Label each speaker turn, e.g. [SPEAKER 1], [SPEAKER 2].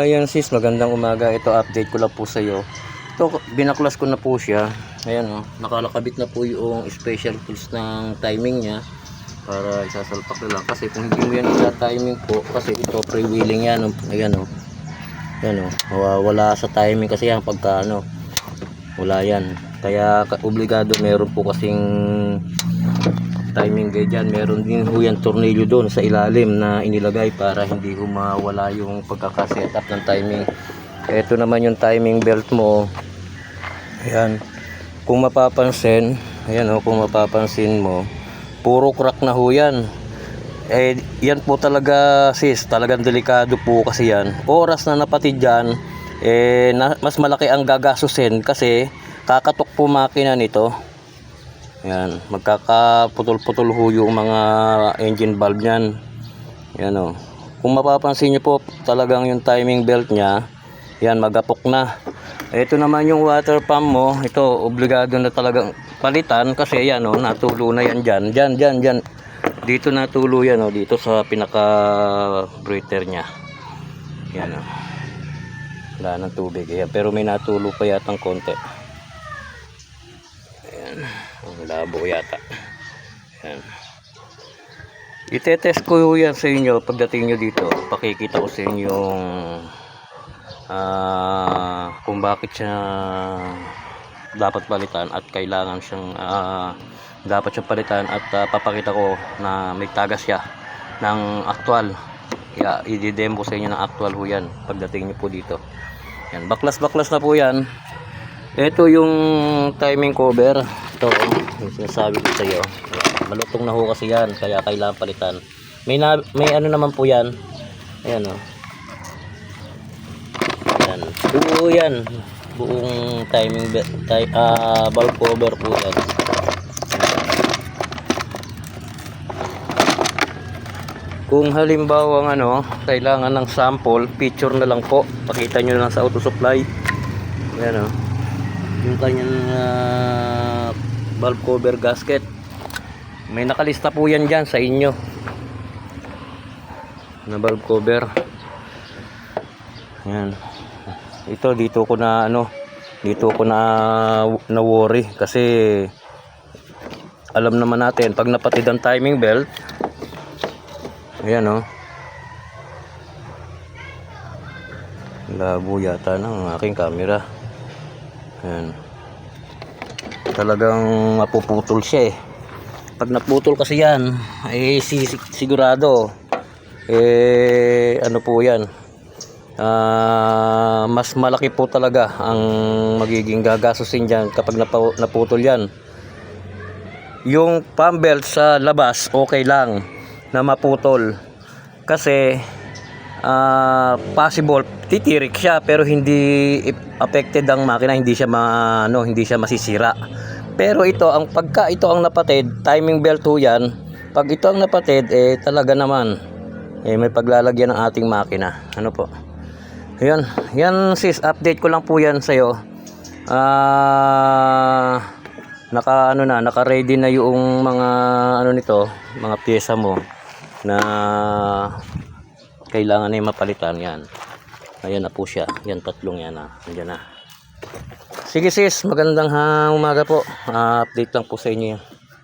[SPEAKER 1] Yan sis, magandang umaga. Ito update ko lang po sa iyo. Ito binaklas ko na po siya. Ayan oh, nakalakabit na po yung special tools ng timing niya para isasalpak na lang, kasi kung hindi mo yan isa-timing po, kasi ito freewheeling yan oh. Ayan oh. Yan oh, wala sa timing kasi yan pagka ano, wala yan. Kaya obligado meron po kasing timing guide dyan. Meron din ho yan tornilyo doon sa ilalim na inilagay para hindi ho mawala yung pagkakasetup ng timing. Ito naman yung timing belt mo. Ayan, kung mapapansin, ayan o, kung mapapansin mo, puro crack na ho yan. Yan po talaga sis, talagang delikado po kasi yan. Oras na napatid dyan, mas malaki ang gagasusin kasi kakatok po makina nito. Yan, magkakaputol-putol ho yung mga engine valve niyan. Yan o. Kung mapapansin nyo po, talagang yung timing belt niya, yan, magapok na. Ito naman yung water pump mo, ito, obligado na talagang palitan kasi yan o, natulo na yan dyan. Dyan. Dito natulo yan o, dito sa pinaka-breather niya. Yan o. Wala ng tubig. Pero may natulo pa yatang konti. Ayan. Labo yata. Ayan. Itetest ko yan sa inyo pagdating nyo dito. Pakikita ko sa inyo yung kung bakit siya dapat palitan at kailangan siyang dapat siyang palitan, at papakita ko na may tagas siya ng actual. I-demo sa inyo ng actual ho yan pagdating nyo po dito. Yan, baklas na po yan. Ito yung timing cover. Ito yung sinasabi ko sa iyo. Malutong na ho kasi yan, kaya kailangan palitan. May ano naman po yan. Ayan o. Ayan. Buo yan. Buong timing valve cover po yan. Kung halimbawa ano, kailangan ng sample, picture na lang po. Pakita nyo na lang sa auto supply. Ayan o. Yung kanyang valve cover gasket, may nakalista po yan dyan sa inyo na valve cover. Yan, dito ko na ano, dito ko na worry kasi alam naman natin pag napatid ang timing belt. Ayan o, labo yata ng aking camera. Ayan. Talagang mapuputol siya eh. Pag naputol kasi yan, sigurado ano po yan, mas malaki po talaga ang magiging gagastusin dyan kapag naputol yan. Yung pump belt sa labas okay lang na maputol kasi possible titirik siya, pero hindi affected ang makina, hindi siya masisira. Pero ito pagka ito ang napatid, timing belt ho yan. Pag ito ang napatid, talaga naman may paglalagyan ng ating makina. Ano po? Yan sis, update ko lang po yan sa iyo. Naka-ready na yung mga nito, mga pyesa mo na kailangan na mapalitan. Yan. Ayan na po siya. Yan, tatlong yan na. Andiyan na. Sige sis, magandang umaga po. Update lang po sa inyo yan.